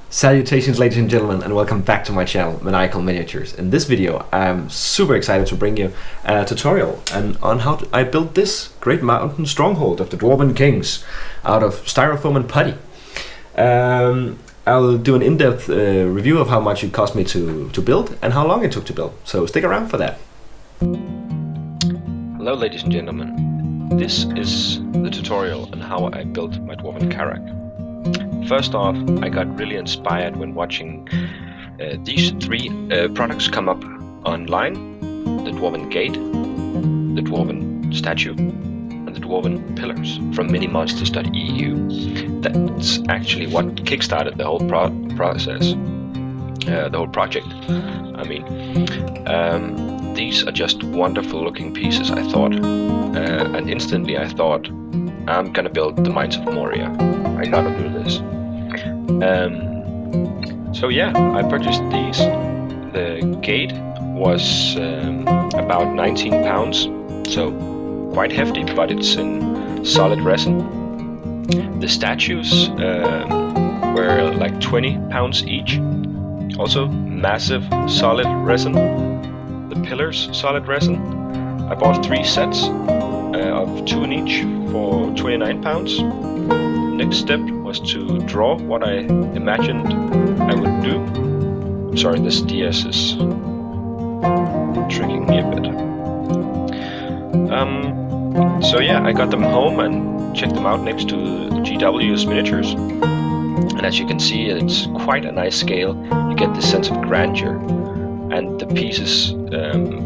Salutations ladies and gentlemen, and welcome back to my channel, Maniacal Miniatures. In this video I'm super excited to bring you a tutorial on how I built this great mountain stronghold of the Dwarven Kings out of styrofoam and putty. I'll do an in-depth review of how much it cost me to build and how long it took to build, so stick around for that. Hello ladies and gentlemen, this is the tutorial on how I built my Dwarven Karak. First off, I got really inspired when watching these three products come up online: the Dwarven Gate, the Dwarven Statue, and the Dwarven Pillars from minimonsters.eu. That's actually what kickstarted the whole process, the whole project. I mean, these are just wonderful looking pieces, I thought, and instantly I thought, I'm gonna build the Mines of Moria. I gotta do this. So yeah, I purchased these. The gate was about 19 pounds, so quite hefty, but it's in solid resin. The statues were like 20 pounds each, also massive solid resin. The pillars, solid resin. I bought 3 sets of 2 in each for 29 pounds. Next step was to draw what I imagined I would do. I'm sorry, this DS is tricking me a bit. So yeah, I got them home and checked them out next to GW's miniatures. And as you can see, it's quite a nice scale. You get this sense of grandeur. And the pieces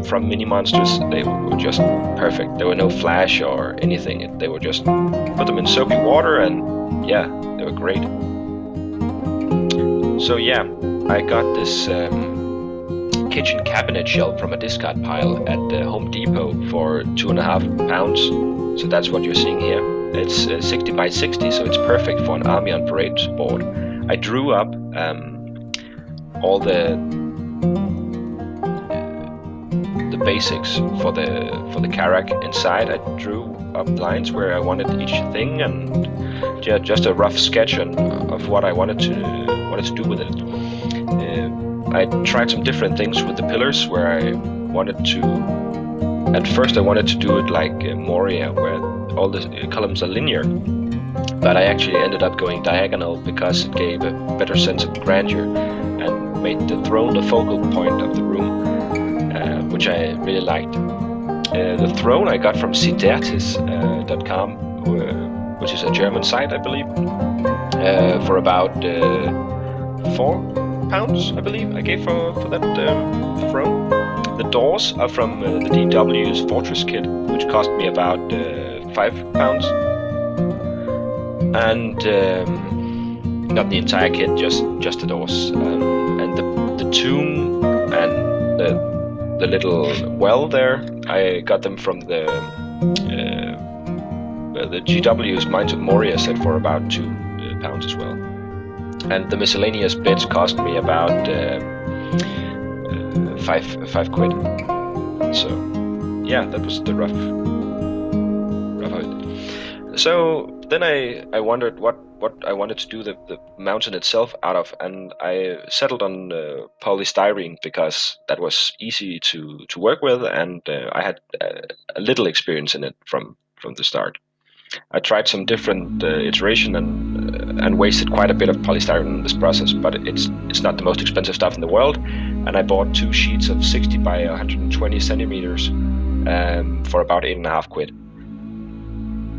from Mini Monsters, they were just perfect. There were no flash or anything. They were just put them in soapy water and yeah, they were great. So yeah, I got this kitchen cabinet shelf from a discard pile at Home Depot for 2.5 pounds. So that's what you're seeing here. It's 60 by 60, so it's perfect for an army on parade board. I drew up all the basics for the Karak inside. I drew up lines where I wanted each thing and just a rough sketch of what I wanted to do with it. I tried some different things with the pillars where I wanted to. At first, I wanted to do it like Moria, where all the columns are linear, but I actually ended up going diagonal because it gave a better sense of grandeur and made the throne the focal point of the room. Which I really liked. The throne I got from sidertis.com, which is a German site, I believe, for about 4 pounds, I believe, I gave for that throne. The doors are from the DW's Fortress kit, which cost me about 5 pounds. And not the entire kit, just the doors. And the tomb and the little well there, I got them from the GW's Mines of Moria set for about 2 pounds as well. And the miscellaneous bits cost me about 5 quid. So yeah, that was the rough of it. So then I wondered what I wanted to do the mountain itself out of, and I settled on polystyrene because that was easy to work with, and I had a little experience in it from the start. I tried some different iteration and wasted quite a bit of polystyrene in this process, but it's not the most expensive stuff in the world, and I bought 2 sheets of 60 by 120 centimeters for about 8.5 quid.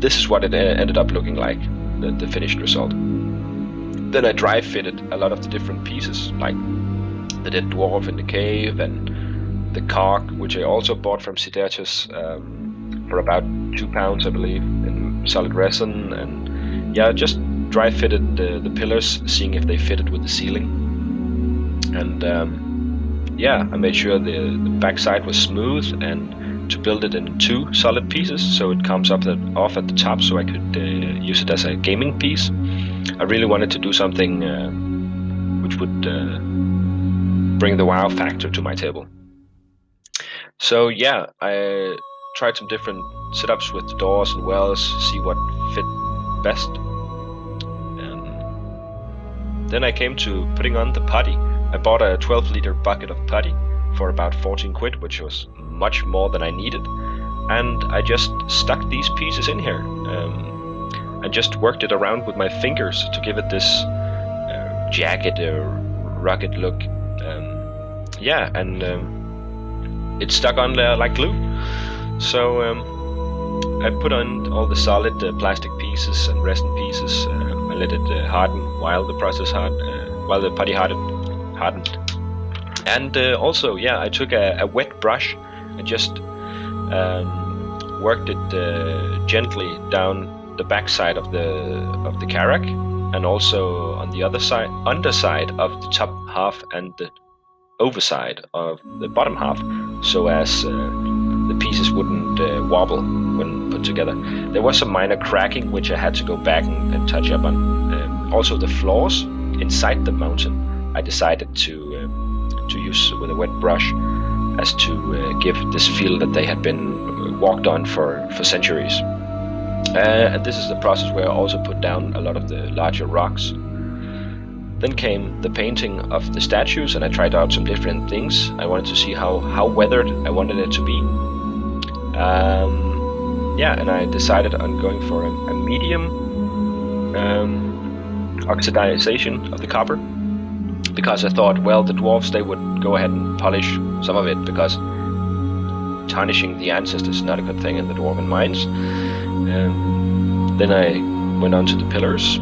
This is what it ended up looking like, the finished result. Then I dry fitted a lot of the different pieces, like the dead dwarf in the cave and the Karak, which I also bought from Sidertis for about 2 pounds, I believe, in solid resin. And yeah, just dry fitted the pillars, seeing if they fitted with the ceiling. And yeah, I made sure the backside was smooth, and to build it in 2 solid pieces, so it comes off at the top, so I could use it as a gaming piece. I really wanted to do something which would bring the wow factor to my table. So yeah, I tried some different setups with the doors and wells, see what fit best. then I came to putting on the putty. I bought a 12-liter bucket of putty for about 14 quid, which was much more than I needed. And I just stuck these pieces in here and just worked it around with my fingers to give it this jagged, rugged look. It stuck on there like glue. So I put on all the solid plastic pieces and resin pieces. I let it harden while the process while the putty hardened. And also, I took a wet brush and just worked it gently down the backside of the Karak, and also on the underside of the top half and the overside of the bottom half, so as the pieces wouldn't wobble when put together. There was some minor cracking which I had to go back and touch up on. Also the floors inside the mountain I decided to use with a wet brush as to give this feel that they had been walked on for centuries. And this is the process where I also put down a lot of the larger rocks. Then came the painting of the statues, and I tried out some different things. I wanted to see how weathered I wanted it to be. And I decided on going for a medium oxidization of the copper, because I thought, well, the dwarves, they would go ahead and polish some of it, because tarnishing the ancestors is not a good thing in the dwarven mines. Then I went on to the pillars.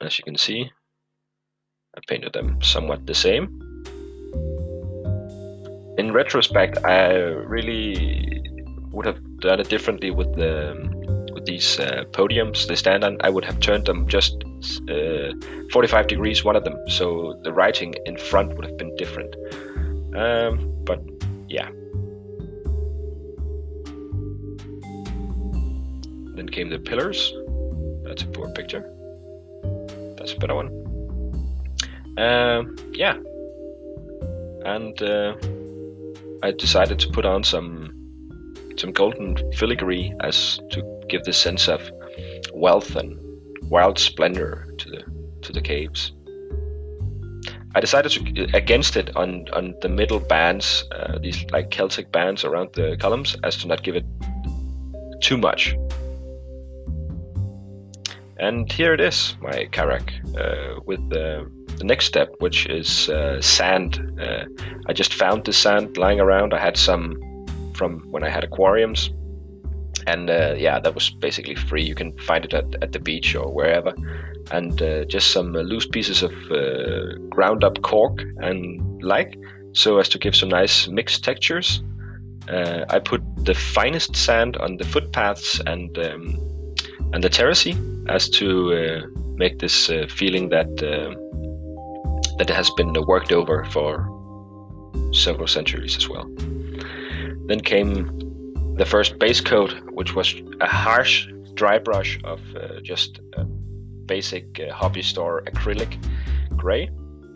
As you can see, I painted them somewhat the same. In retrospect, I really would have done it differently with these podiums they stand on. I would have turned them just 45 degrees, one of them, so the writing in front would have been different. But yeah. Then came the pillars. That's a poor picture. That's a better one. And I decided to put on some golden filigree as to give this sense of wealth and wild splendor to the caves. I decided against it on the middle bands, these like Celtic bands around the columns, as to not give it too much. And here it is, my Karak, with the next step, which is sand. I just found this sand lying around. I had some from when I had aquariums, and that was basically free. You can find it at the beach or wherever. And just some loose pieces of ground up cork and so as to give some nice mixed textures. I put the finest sand on the footpaths and the terrace, as to make this feeling that it has been worked over for several centuries as well. Then came the first base coat, which was a harsh dry brush of just a basic hobby store acrylic gray.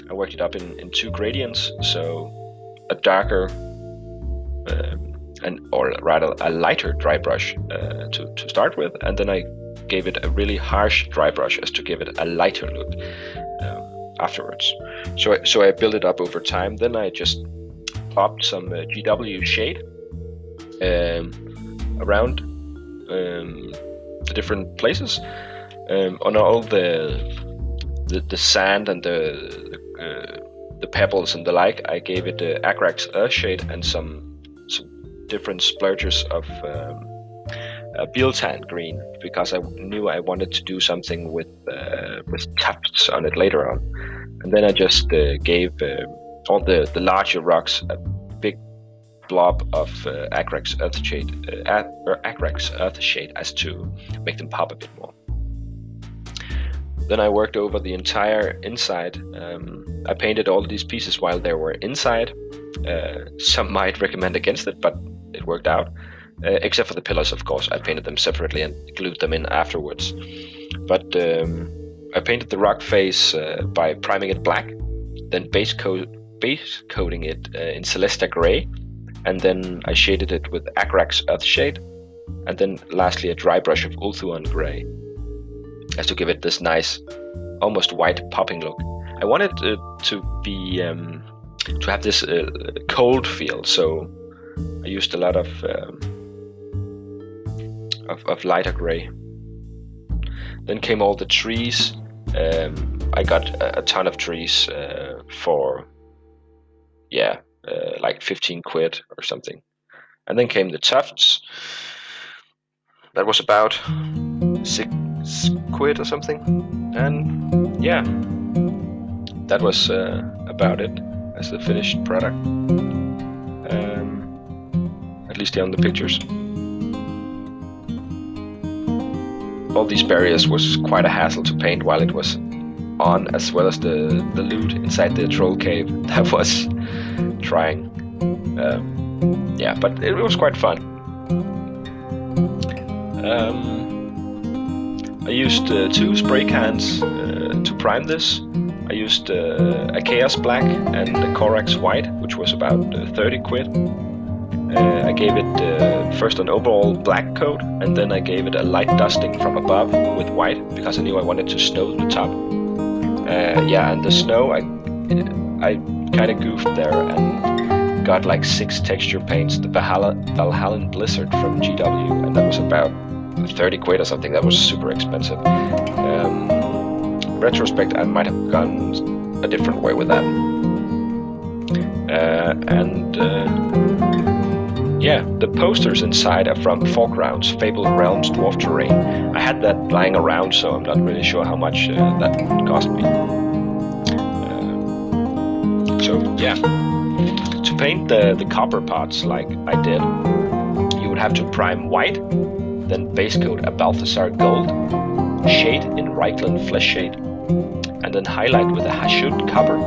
I worked it up in two gradients, so a darker or rather a lighter dry brush to start with, and then I gave it a really harsh dry brush as to give it a lighter look afterwards. So I built it up over time. Then I just popped some GW shade around the different places on all the sand and the pebbles and the like. I gave it the Corax earth shade and some different splurges of Biltan green, because I knew I wanted to do something with tufts on it later on. And then I just gave all the larger rocks a big blob of Corax earth shade as to make them pop a bit more. Then I worked over the entire inside. I painted all these pieces while they were inside. Some might recommend against it, but it worked out. Except for the pillars, of course. I painted them separately and glued them in afterwards. But I painted the rock face by priming it black, then base coating it in Celesta Grey, and then I shaded it with Corax Earth Shade, and then lastly a dry brush of Ulthuan Grey, as to give it this nice almost white popping look. I wanted to be to have this cold feel, so I used a lot of lighter gray. Then came all the trees. I got a ton of trees for like 15 quid or something. And then came the tufts. That was about 6 quid or something. And yeah, that was about it as the finished product. At least here on the pictures. All these barriers was quite a hassle to paint while it was on, as well as the loot inside the troll cave. That was trying. But it was quite fun. I used 2 spray cans to prime this. I used a Chaos Black and a Corax White, which was about 30 quid. I gave it first an overall black coat, and then I gave it a light dusting from above with white, because I knew I wanted to snow the top. And the snow, I kind of goofed there and got like 6 texture paints, the Valhallan Blizzard from GW, and that was about 30 quid or something. That was super expensive. In retrospect, I might have gone a different way with that. The posters inside are from Foreground's Fabled Realms Dwarf Terrain. I had that lying around, so I'm not really sure how much that cost me. To paint the copper parts like I did, you would have to prime white, then base coat a Balthasar Gold, shade in Reichland Flesh Shade, and then highlight with a Hashut Copper,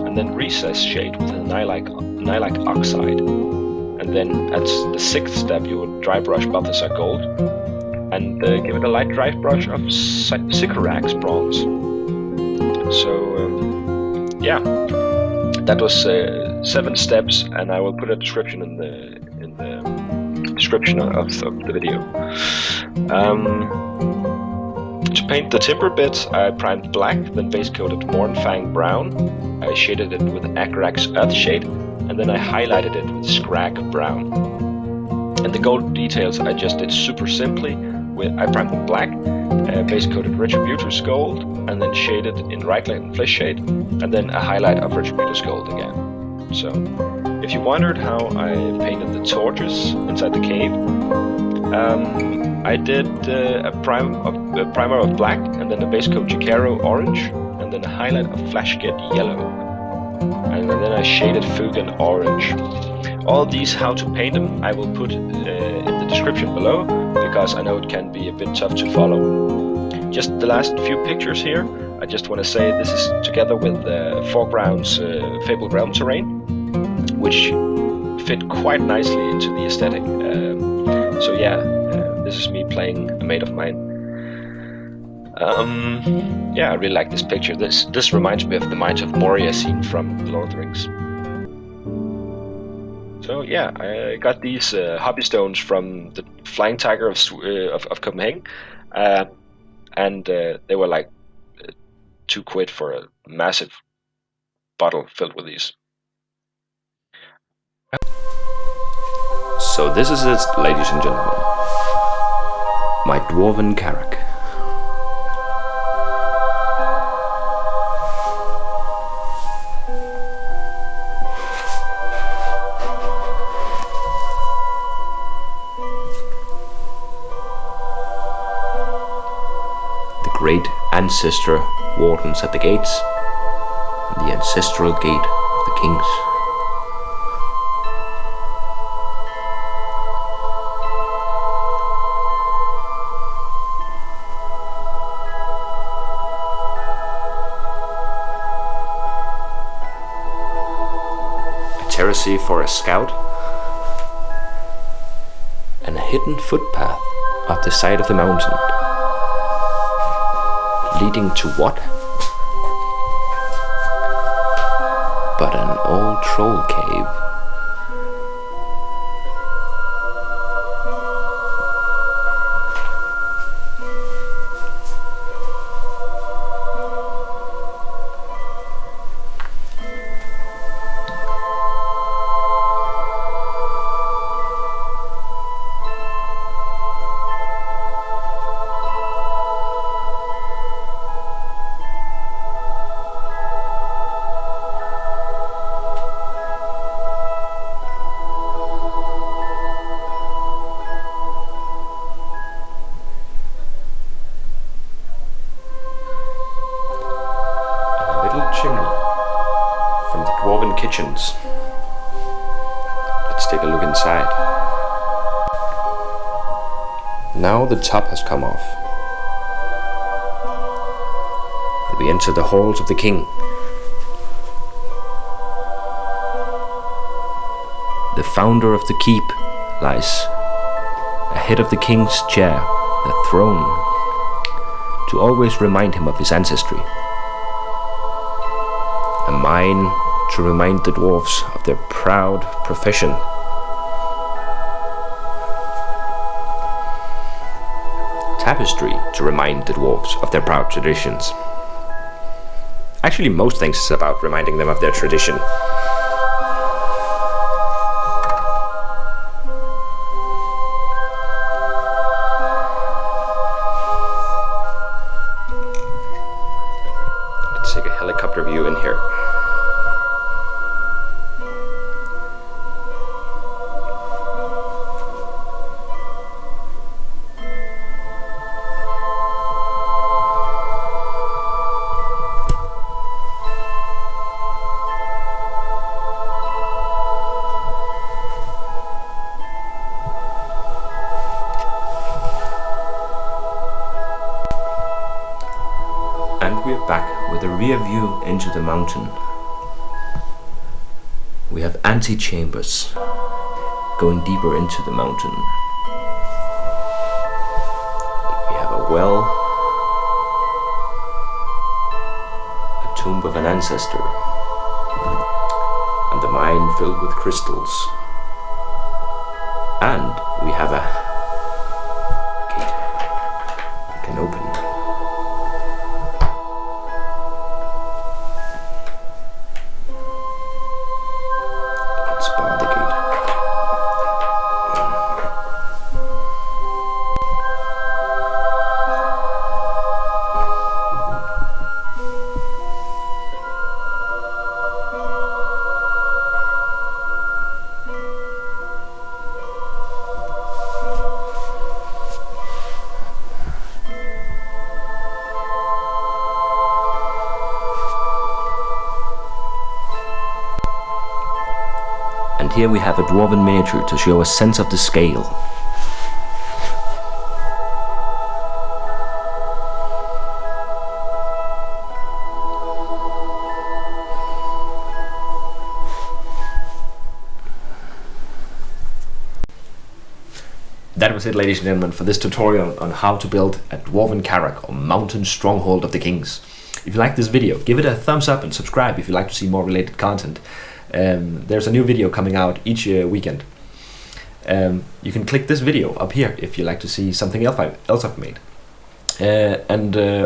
and then recess shade with a Nylak Oxide. And then at the 6th step, you would dry brush Balthasar Gold and give it a light dry brush of Sycorax Bronze. That was 7 steps, and I will put a description in the description of the video. To paint the timber bits, I primed black, then base coated Mornfang brown. I shaded it with Agrax Earth Shade, and then I highlighted it with Scrag Brown. And the gold details I just did super simply. I primed with black, base coated Retributor's Gold, and then shaded in Reichland Flesh Shade, and then a highlight of Retributor's Gold again. So, if you wondered how I painted the torches inside the cave, I did a primer of black, and then a base coat Jacaro Orange, and then a highlight of Flashget Yellow. And then I shaded Fugan Orange. All these how to paint them I will put in the description below, because I know it can be a bit tough to follow. Just the last few pictures here, I just want to say this is together with Foreground's Fabled Realm Terrain, which fit quite nicely into the aesthetic. This is me playing a mate of mine. I really like this picture. This reminds me of the Mines of Moria scene from Lord of the Rings. So yeah, I got these hobby stones from the Flying Tiger of Copenhagen, and they were like 2 quid for a massive bottle filled with these. So this is it, ladies and gentlemen. My Dwarven Karak. The great ancestor wardens at the gates, and the ancestral gate of the kings. Terrace for a scout, and a hidden footpath up the side of the mountain, leading to what? But an old troll cave. kitchens. Let's take a look inside. Now the top has come off. We enter the halls of the king. The founder of the keep lies ahead of the king's chair, the throne, to always remind him of his ancestry. A mine to remind the dwarves of their proud profession. Tapestry to remind the dwarves of their proud traditions. Actually, most things is about reminding them of their tradition. Let's take a helicopter view in here. And we're back with a rear view into the mountain. We have antechambers going deeper into the mountain. We have a well, a tomb of an ancestor, and the mine filled with crystals. And we have a gate we can open. Bar the gate. And here we have a dwarven miniature to show a sense of the scale. That was it, ladies and gentlemen, for this tutorial on how to build a Dwarven Karak, or mountain stronghold of the kings. If you like this video, give it a thumbs up and subscribe if you'd like to see more related content. There's a new video coming out each weekend. You can click this video up here if you like to see something else I've made.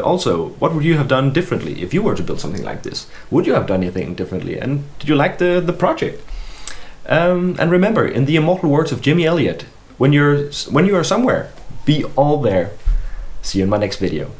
Also, what would you have done differently if you were to build something like this? Would you have done anything differently? And did you like the project? And remember, in the immortal words of Jimmy Elliot, when you are somewhere, be all there. See you in my next video.